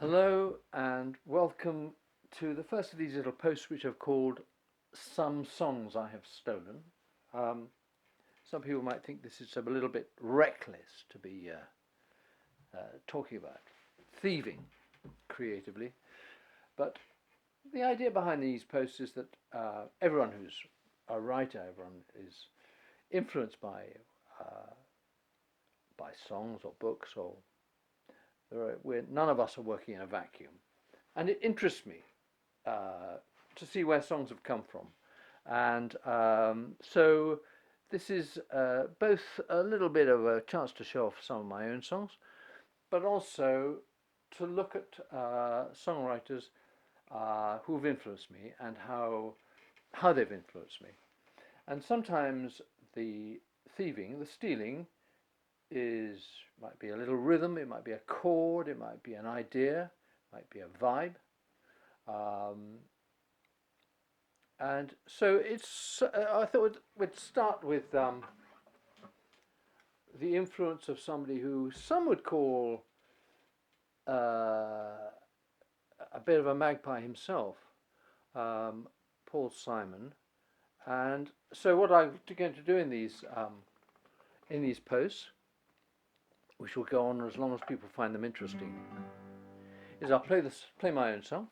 Hello and welcome to the first of these little posts which I've called Some Songs I Have Stolen. Um, some people might think this is a little bit reckless to be talking about thieving creatively, but the idea behind these posts is that everyone who's a writer, everyone is influenced by songs or books, or none of us are working in a vacuum. And it interests me to see where songs have come from. And so this is both a little bit of a chance to show off some of my own songs, but also to look at songwriters who've influenced me and how they've influenced me. And sometimes the thieving, the stealing, might be a little rhythm, it might be a chord, it might be an idea, it might be a vibe. And so I thought we'd start with the influence of somebody who some would call a bit of a magpie himself, Paul Simon. And so what I'm going to do in these posts, which will go on as long as people find them interesting, is I'll play my own song,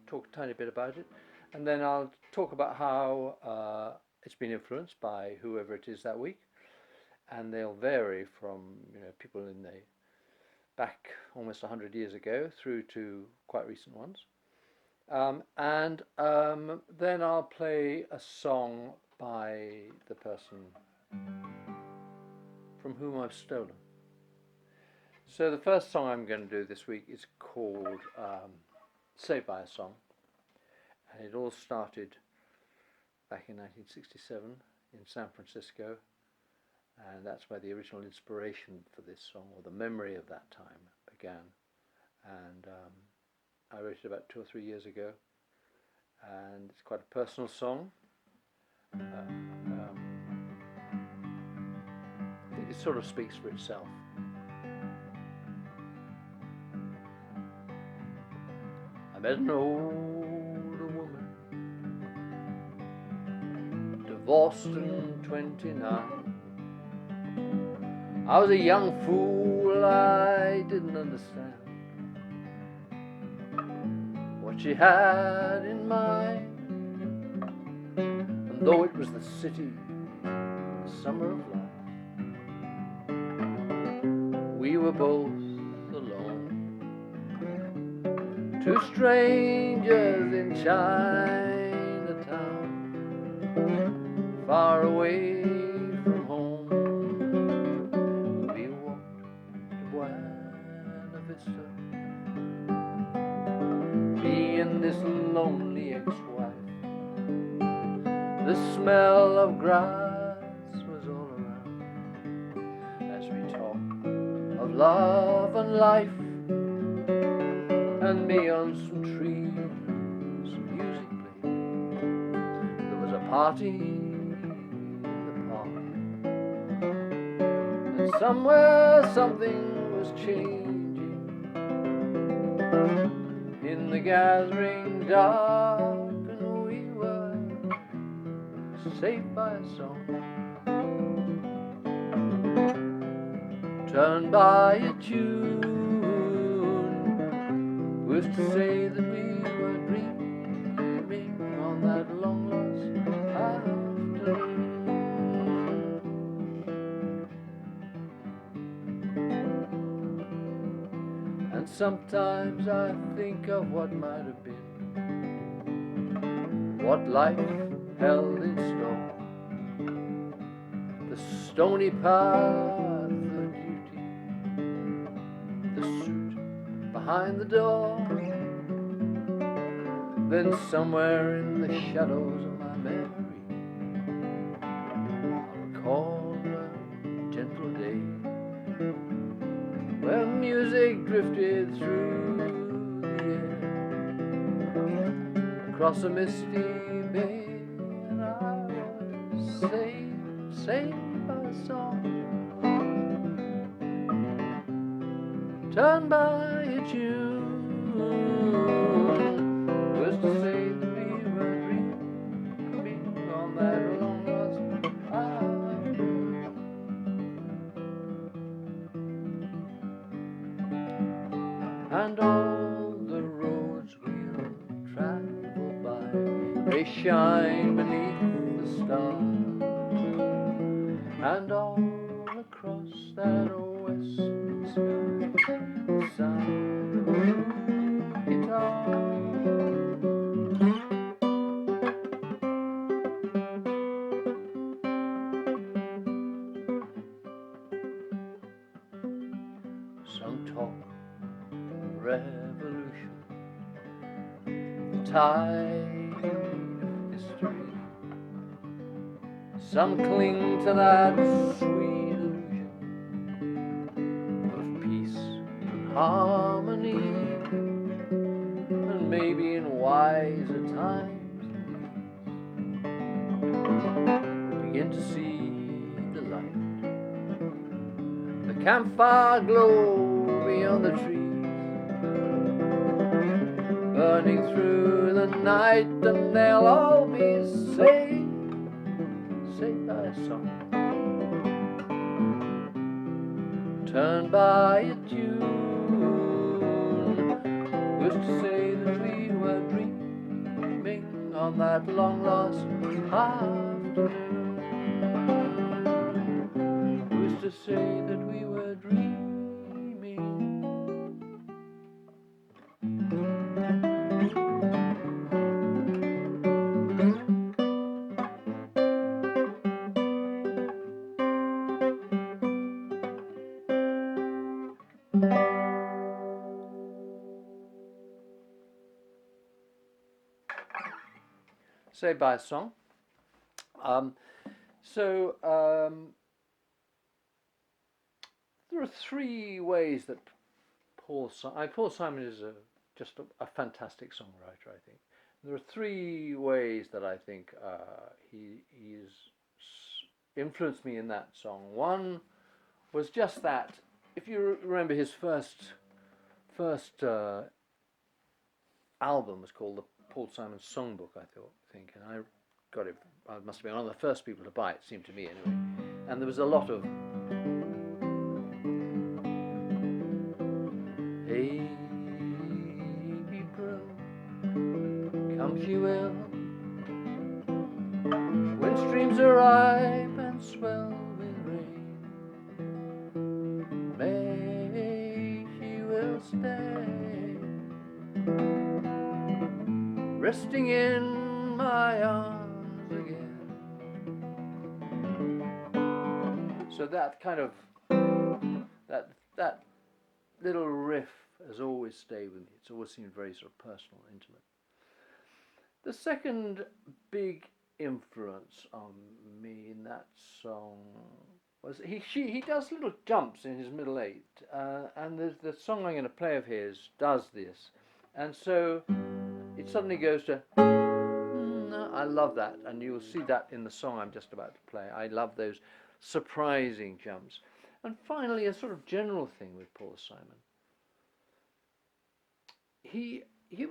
talk a tiny bit about it, and then I'll talk about how it's been influenced by whoever it is that week, and they'll vary from people in the back almost 100 years ago through to quite recent ones, and then I'll play a song by the person from whom I've stolen. So the first song I'm going to do this week is called Saved by a Song, and it all started back in 1967 in San Francisco, and that's where the original inspiration for this song, or the memory of that time, began. And I wrote it about 2 or 3 years ago, and it's quite a personal song. I think it sort of speaks for itself. I met an older woman, divorced in 29. I was a young fool, I didn't understand what she had in mind. And though it was the city, the summer of life, we were both alone. Two strangers in Chinatown, far away from home. We walked to Buena Vista, me and this lonely ex-wife. The smell of grass was all around as we talked of love and life, and me on some trees, music played. There was a party in the park, and somewhere something was changing. In the gathering dark, and we were saved by a song, turned by a tune, was to say that we were dreaming on that long lost afternoon. And sometimes I think of what might have been, what life held in store, the stony path of duty, the suit behind the door. Then somewhere in the shadows of my memory, I'll recall a gentle day where music drifted through the air across a misty bay, and I was saved by a song, turned by a tune. Who's to say that we were dreaming on that long lost afternoon? And all the roads we'll travel by, they shine beneath the stars, and all across that western sky, the sound of a guitar. Some talk revolution, the tide of history. Some cling to that sweet illusion of peace and harmony, and maybe in wiser times we'll begin to see the light, the campfire glow beyond the trees, burning through the night, and they'll all be saved by a song, turned by a tune. Who's to say that we were dreaming on that long lost afternoon? Who's to say that we were dreaming? Saved by a Song. There are three ways that Paul Simon is just a fantastic songwriter, I think. There are three ways that I think he's influenced me in that song. One was just that, if you remember, his first album was called the Paul Simon Songbook, I think, and I got it. I must have been one of the first people to buy it, seemed to me anyway. And there was a lot of hey April, come she will, when streams are ripe and swell with rain. May she will stay, resting in my arms again. So that kind of that little riff has always stayed with me. It's always seemed very sort of personal, intimate. The second big influence on me in that song was he does little jumps in his middle eight, and the song I'm going to play of his does this, and so it suddenly goes to, I love that, and you'll see that in the song I'm just about to play. I love those surprising jumps. And finally, a sort of general thing with Paul Simon.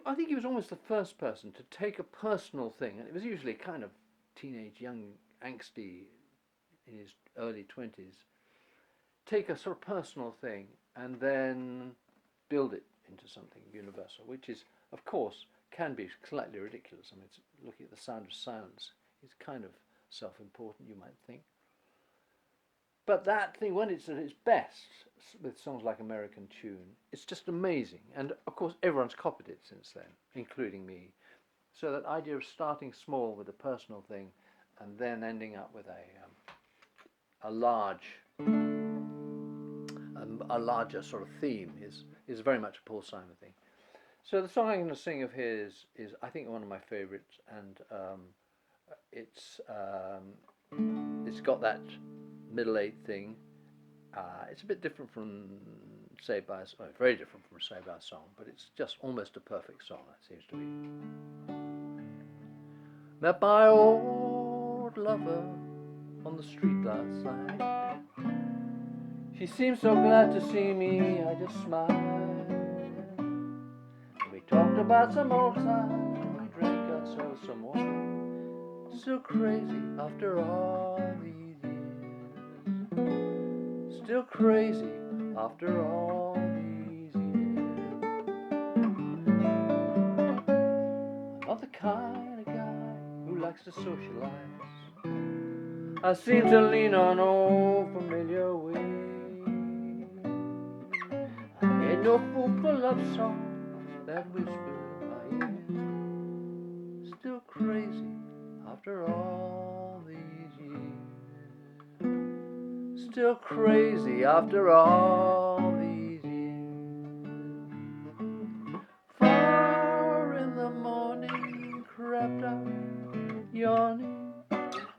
I think he was almost the first person to take a personal thing, and it was usually kind of teenage, young, angsty, in his early 20s, take a sort of personal thing and then build it into something universal, which is, of course, can be slightly ridiculous. I mean, it's looking at The Sound of Silence, it's kind of self-important, you might think. But that thing, when it's at its best, with songs like American Tune, it's just amazing. And of course, everyone's copied it since then, including me. So that idea of starting small with a personal thing and then ending up with a larger sort of theme is very much a Paul Simon thing. So the song I'm going to sing of his is, I think, one of my favourites, and it's got that middle eight thing. It's a bit different from Saved by a Song, very different from Saved by a Song, but it's just almost a perfect song, it seems to be. Met my old lover on the street last night. She seemed so glad to see me, I just smiled. about some old time. We drank ourselves some wine. Still crazy after all these years. Still crazy after all these years. I'm not the kind of guy who likes to socialize. I seem to lean on old familiar ways. I ain't no fool for love songs that whisper in my ear. Still crazy after all these years. Still crazy after all these years. Far in the morning, crept out, yawning,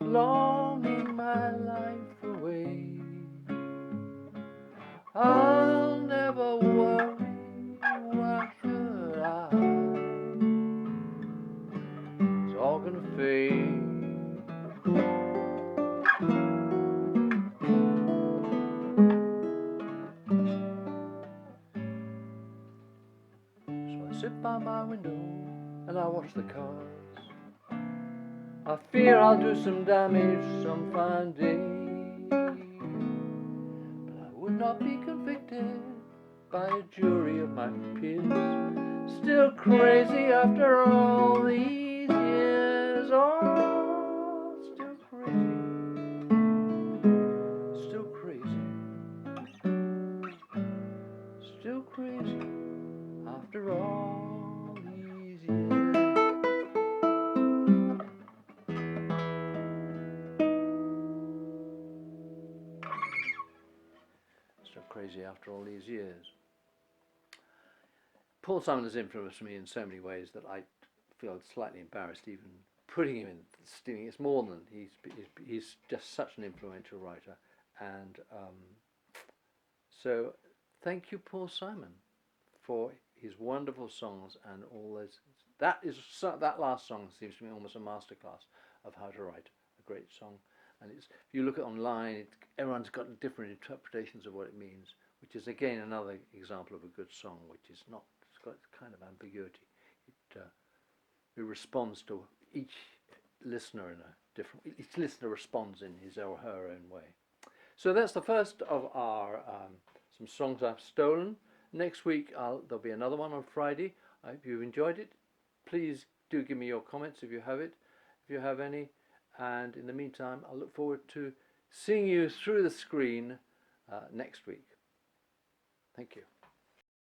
longing my life away. I'll never worry, why should I? It's all gonna fade. So I sit by my window and I watch the cars. I fear I'll do some damage some fine day, but I would not be convicted by a jury of my peers. Still crazy after all these years. Oh, still crazy. Still crazy. Still crazy after all these years. Still crazy after all these years. Paul Simon has influenced me in so many ways that I feel slightly embarrassed even putting him in stealing. It's more than he's just such an influential writer, and so thank you, Paul Simon, for his wonderful songs and all those. That last song seems to me almost a masterclass of how to write a great song. And if you look at online, everyone's got different interpretations of what it means, which is again another example of a good song, which is not. It's got kind of ambiguity. It responds to each listener in a different. Each listener responds in his or her own way. So that's the first of our some songs I've stolen. Next week there'll be another one on Friday. I hope you've enjoyed it. Please do give me your comments if you have any. And in the meantime, I look forward to seeing you through the screen next week. Thank you.